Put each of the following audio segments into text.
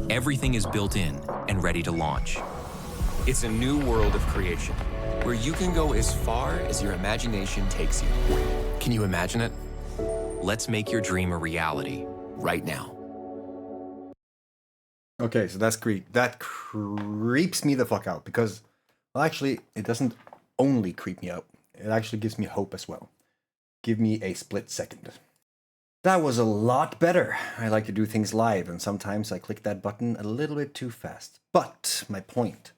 Everything is built in and ready to launch. It's a new world of creation, where you can go as far as your imagination takes you. Can you imagine it? Let's make your dream a reality right now. Okay, so that creeps me the fuck out because, well, actually, it doesn't only creep me out. It actually gives me hope as well. Give me a split second. That was a lot better. I like to do things live, and sometimes I click that button a little bit too fast. But my point,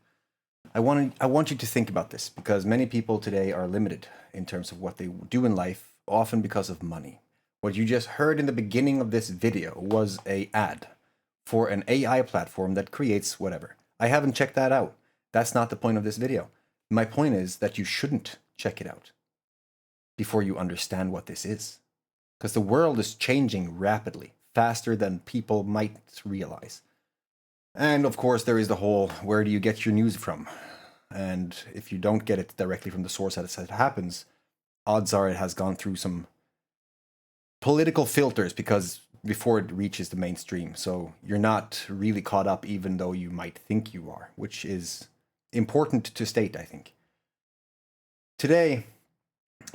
I want you to think about this, because many people today are limited in terms of what they do in life, often because of money. What you just heard in the beginning of this video was an ad for an AI platform that creates whatever. I haven't checked that out. That's not the point of this video. My point is that you shouldn't check it out before you understand what this is. Because the world is changing rapidly, faster than people might realize. And of course there is the whole, where do you get your news from? And if you don't get it directly from the source as it happens, odds are it has gone through some political filters because before it reaches the mainstream. So you're not really caught up even though you might think you are, which is important to state, I think. Today,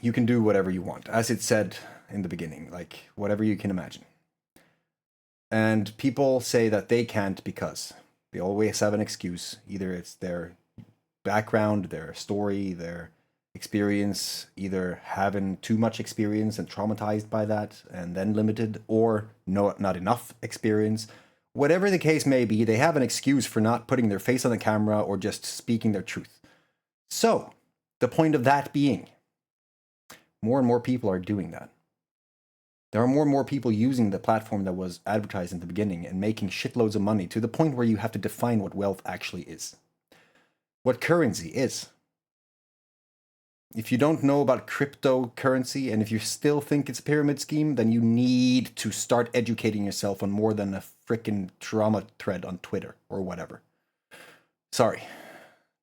you can do whatever you want, as it said in the beginning, like whatever you can imagine. And people say that they can't because they always have an excuse. Either it's their background, their story, their experience, either having too much experience and traumatized by that and then limited, or not enough experience. Whatever the case may be, they have an excuse for not putting their face on the camera or just speaking their truth. So, the point of that being, more and more people are doing that. There are more and more people using the platform that was advertised in the beginning and making shitloads of money to the point where you have to define what wealth actually is. What currency is. If you don't know about cryptocurrency and if you still think it's a pyramid scheme, then you need to start educating yourself on more than a frickin' trauma thread on Twitter or whatever. Sorry,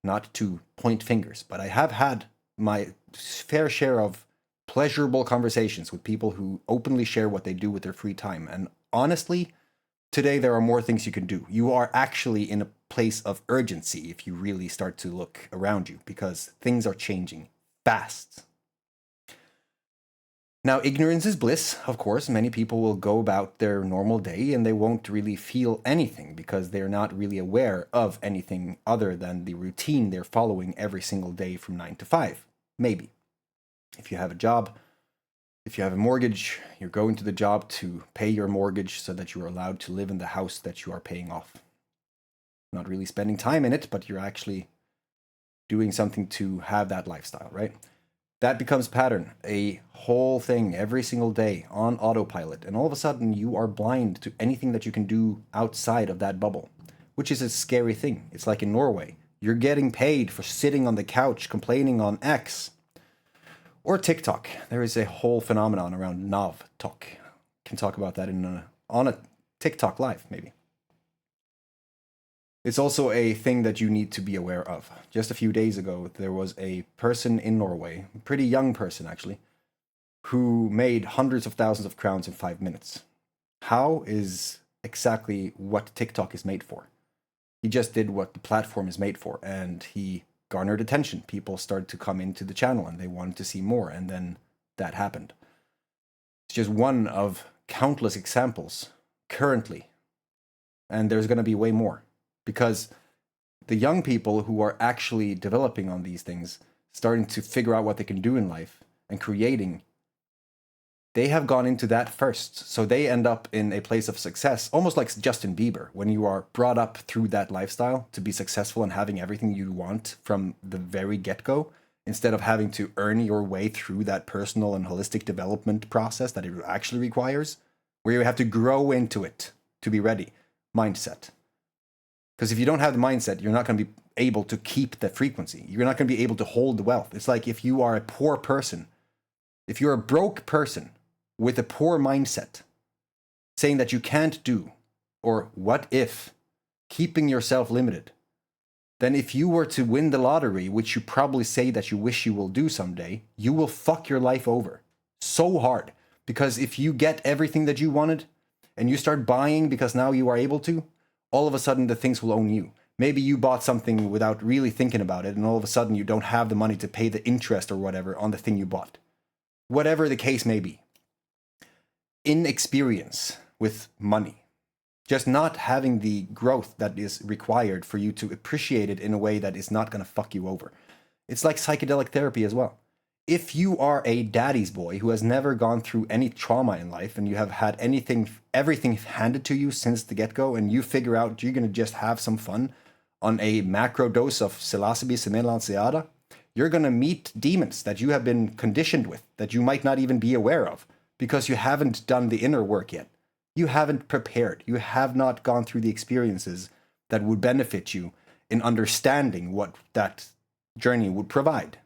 not to point fingers, but I have had my fair share of pleasurable conversations with people who openly share what they do with their free time. And honestly, today there are more things you can do. You are actually in a place of urgency if you really start to look around you, because things are changing fast. Now, ignorance is bliss, of course. Many people will go about their normal day and they won't really feel anything because they're not really aware of anything other than the routine they're following every single day from 9 to 5. Maybe. If you have a job, if you have a mortgage, you're going to the job to pay your mortgage so that you are allowed to live in the house that you are paying off. Not really spending time in it, but you're actually doing something to have that lifestyle, right? That becomes pattern, a whole thing every single day on autopilot. And all of a sudden you are blind to anything that you can do outside of that bubble, which is a scary thing. It's like in Norway. You're getting paid for sitting on the couch complaining on X. Or TikTok. There is a whole phenomenon around 𝗏𝗏. Can talk about that on a TikTok live, maybe. It's also a thing that you need to be aware of. Just a few days ago, there was a person in Norway, a pretty young person actually, who made hundreds of thousands of crowns in 5 minutes. How is exactly what TikTok is made for? He just did what the platform is made for, and he garnered attention. People started to come into the channel and they wanted to see more, and then that happened. It's just one of countless examples currently, and there's going to be way more, because the young people who are actually developing on these things, starting to figure out what they can do in life and creating, they have gone into that first. So they end up in a place of success, almost like Justin Bieber, when you are brought up through that lifestyle to be successful and having everything you want from the very get-go, instead of having to earn your way through that personal and holistic development process that it actually requires, where you have to grow into it to be ready. Mindset. Because if you don't have the mindset, you're not going to be able to keep the frequency. You're not going to be able to hold the wealth. It's like if you are a poor person, if you're a broke person with a poor mindset, saying that you can't do, or what if, keeping yourself limited, then if you were to win the lottery, which you probably say that you wish you will do someday, you will fuck your life over so hard. Because if you get everything that you wanted, and you start buying because now you are able to, all of a sudden the things will own you. Maybe you bought something without really thinking about it, and all of a sudden you don't have the money to pay the interest or whatever on the thing you bought. Whatever the case may be. Inexperience with money. Just not having the growth that is required for you to appreciate it in a way that is not going to fuck you over. It's like psychedelic therapy as well. If you are a daddy's boy who has never gone through any trauma in life and you have had everything handed to you since the get-go, and you figure out you're going to just have some fun on a macro dose of 𝗬𝐶𝐵 𝗬𝐶𝐴𝐴, you're going to meet demons that you have been conditioned with, that you might not even be aware of, because you haven't done the inner work yet. You haven't prepared. You have not gone through the experiences that would benefit you in understanding what that journey would provide.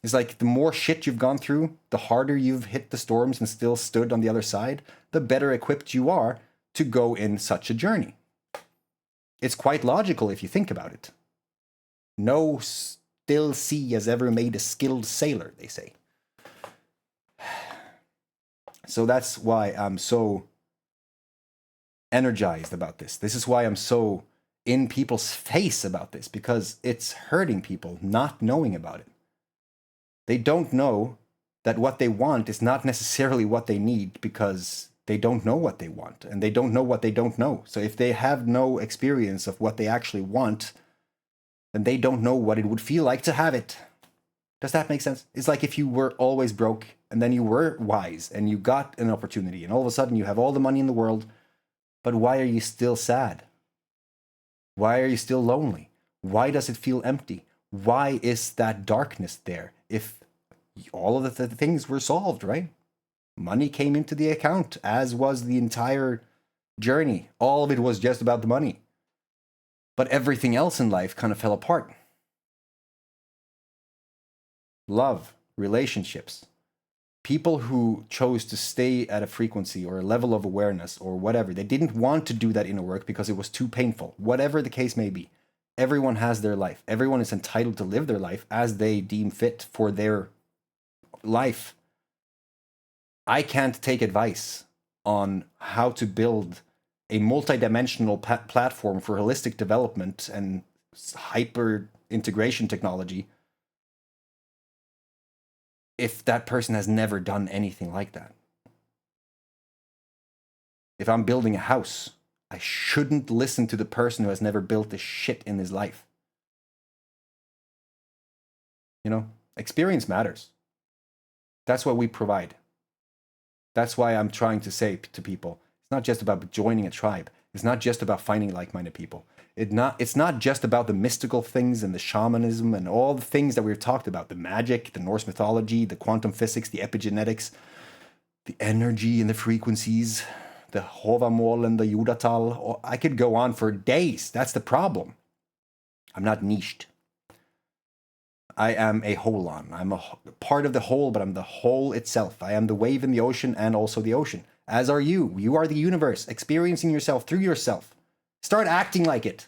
It's like the more shit you've gone through, the harder you've hit the storms and still stood on the other side, the better equipped you are to go in such a journey. It's quite logical if you think about it. No still sea has ever made a skilled sailor, they say. So that's why I'm so energized about this. This is why I'm so in people's face about this, because it's hurting people not knowing about it. They don't know that what they want is not necessarily what they need, because they don't know what they want, and they don't know what they don't know. So if they have no experience of what they actually want, then they don't know what it would feel like to have it. Does that make sense? It's like if you were always broke, and then you were wise, and you got an opportunity, and all of a sudden you have all the money in the world, but why are you still sad? Why are you still lonely? Why does it feel empty? Why is that darkness there if all of the things were solved, right? Money came into the account, as was the entire journey. All of it was just about the money. But everything else in life kind of fell apart. Love, relationships, people who chose to stay at a frequency or a level of awareness or whatever. They didn't want to do that inner work because it was too painful. Whatever the case may be. Everyone has their life. Everyone is entitled to live their life as they deem fit for their life. I can't take advice on how to build a multidimensional platform for holistic development and hyper integration technology if that person has never done anything like that. If I'm building a house, I shouldn't listen to the person who has never built this shit in his life. You know, experience matters. That's what we provide. That's why I'm trying to say to people, it's not just about joining a tribe. It's not just about finding like-minded people. It's not just about the mystical things and the shamanism and all the things that we've talked about, the magic, the Norse mythology, the quantum physics, the epigenetics, the energy and the frequencies, the 𝗏𝗏 and the 𝗏𝗏𝗏𝗏. I could go on for days. That's the problem. I'm not niched. I am a holon. I'm a part of the whole, but I'm the whole itself. I am the wave in the ocean and also the ocean. As are you. You are the universe, experiencing yourself through yourself. Start acting like it.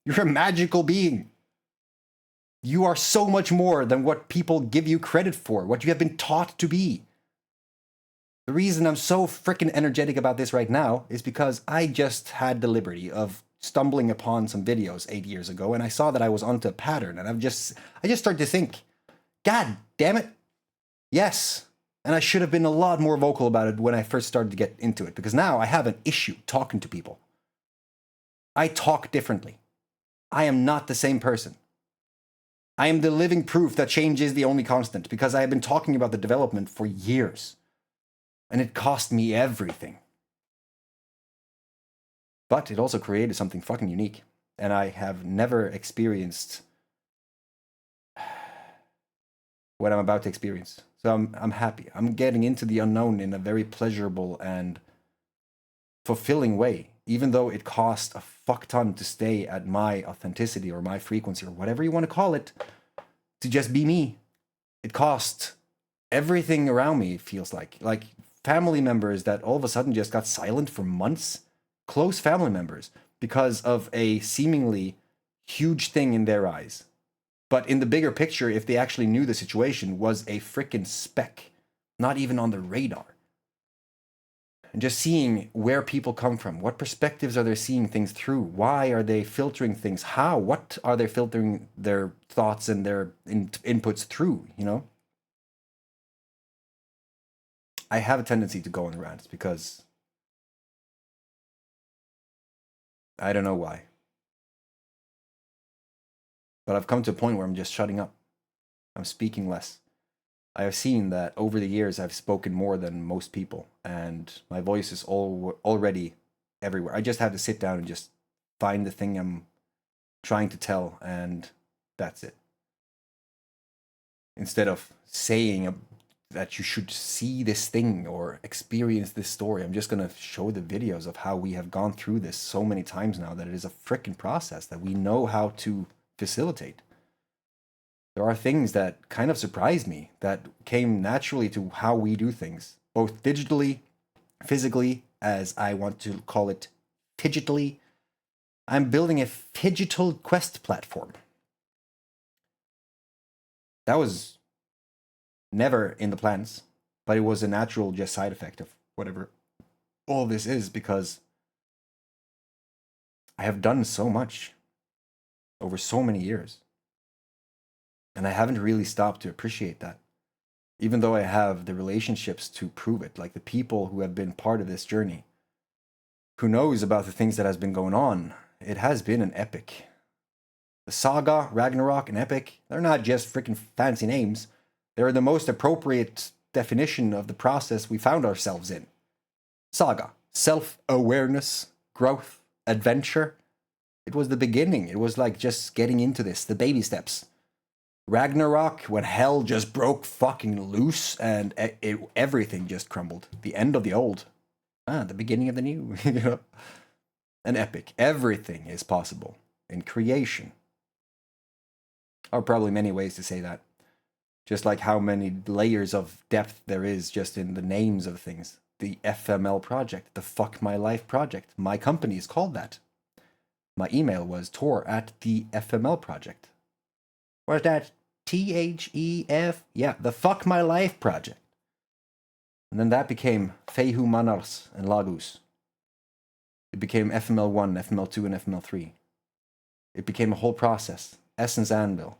You're a magical being. You are so much more than what people give you credit for, what you have been taught to be. The reason I'm so freaking energetic about this right now is because I just had the liberty of stumbling upon some videos 8 years ago, and I saw that I was onto a pattern, and I just started to think, God damn it, yes. And I should have been a lot more vocal about it when I first started to get into it, because now I have an issue talking to people. I talk differently. I am not the same person. I am the living proof that change is the only constant, because I have been talking about the development for years, and it cost me everything. But it also created something fucking unique. And I have never experienced what I'm about to experience. So I'm happy. I'm getting into the unknown in a very pleasurable and fulfilling way. Even though it cost a fuck ton to stay at my authenticity or my frequency or whatever you want to call it, to just be me. It cost everything around me, it feels like family members that all of a sudden just got silent for months. Close family members, because of a seemingly huge thing in their eyes. But in the bigger picture, if they actually knew the situation, was a frickin' speck, not even on the radar. And just seeing where people come from. What perspectives are they seeing things through? Why are they filtering things? How? What are they filtering their thoughts and their inputs through, you know? I have a tendency to go on rants because I don't know why. But I've come to a point where I'm just shutting up. I'm speaking less. I have seen that over the years I've spoken more than most people, and my voice is already everywhere. I just have to sit down and just find the thing I'm trying to tell, and that's it. Instead of saying that you should see this thing or experience this story, I'm just going to show the videos of how we have gone through this so many times now that it is a freaking process that we know how to facilitate. There are things that kind of surprised me that came naturally to how we do things, both digitally, physically, as I want to call it, Phygitally. I'm building a Phygital quest platform. That was never in the plans, but it was a natural just side effect of whatever all this is, because I have done so much over so many years. And I haven't really stopped to appreciate that. Even though I have the relationships to prove it, like the people who have been part of this journey, who knows about the things that has been going on. It has been an epic. The saga, Ragnarok, and epic, they're not just freaking fancy names. They're the most appropriate definition of the process we found ourselves in. Saga, self-awareness, growth, adventure. It was the beginning. It was like just getting into this, the baby steps. Ragnarok, when hell just broke fucking loose and everything just crumbled. The end of the old. The beginning of the new. You know? An epic. Everything is possible in creation. Or probably many ways to say that. Just like how many layers of depth there is just in the names of things. The FML project, the Fuck My Life project. My company is called that. My email was tor@the-FML project. Where's that? THEF? Yeah, the Fuck My Life project. And then that became 𝐓𝐴Hu and Lagos. It became FML1, FML2, and FML3. It became a whole process. Essence Anvil,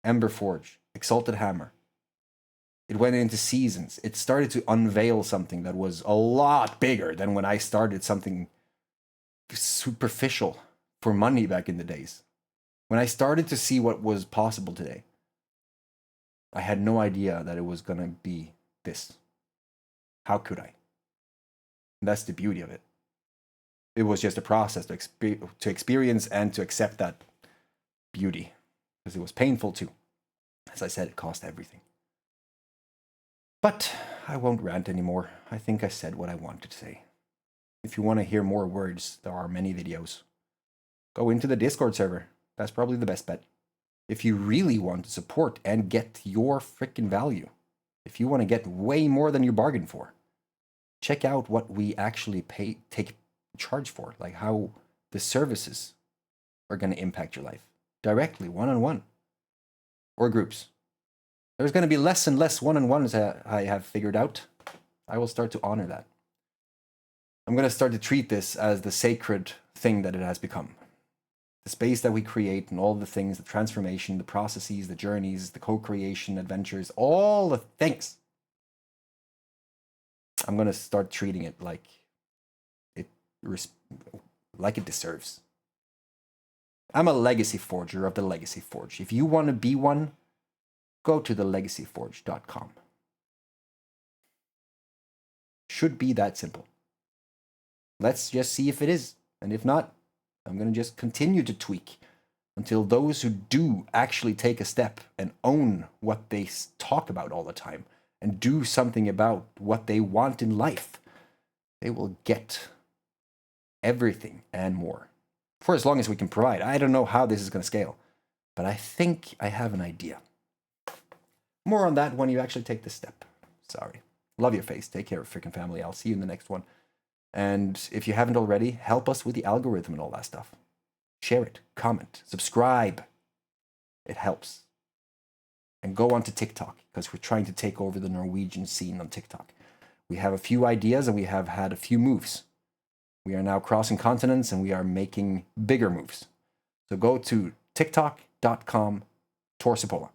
Ember Forge, Exalted Hammer. It went into seasons. It started to unveil something that was a lot bigger than when I started something superficial for money back in the days. When I started to see what was possible today, I had no idea that it was going to be this. How could I? And that's the beauty of it. It was just a process to experience and to accept that beauty. Because it was painful too. As I said, it cost everything. But I won't rant anymore. I think I said what I wanted to say. If you want to hear more words, there are many videos. Go into the Discord server. That's probably the best bet. If you really want to support and get your freaking value, if you want to get way more than you bargained for, check out what we actually take charge for, like how the services are going to impact your life directly, one-on-one, or groups. There's going to be less and less one-on-ones I have figured out. I will start to honor that. I'm going to start to treat this as the sacred thing that it has become. The space that we create and all the things, the transformation, the processes, the journeys, the co-creation, adventures, all the things. I'm going to start treating it like it deserves. I'm a legacy forger of the Legacy Forge. If you want to be one, go to theLegacyForge.com. Should be that simple. Let's just see if it is. And if not, I'm going to just continue to tweak until those who do actually take a step and own what they talk about all the time and do something about what they want in life, they will get everything and more. For as long as we can provide. I don't know how this is going to scale, but I think I have an idea. More on that when you actually take this step. Sorry. Love your face. Take care of freaking family. I'll see you in the next one. And if you haven't already, help us with the algorithm and all that stuff. Share it, comment, subscribe. It helps. And go on to TikTok, because we're trying to take over the Norwegian scene on TikTok. We have a few ideas and we have had a few moves. We are now crossing continents and we are making bigger moves. So go to tiktok.com/Seppola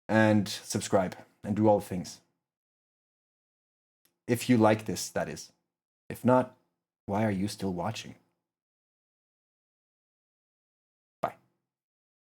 and subscribe and do all the things. If you like this, that is. If not, why are you still watching?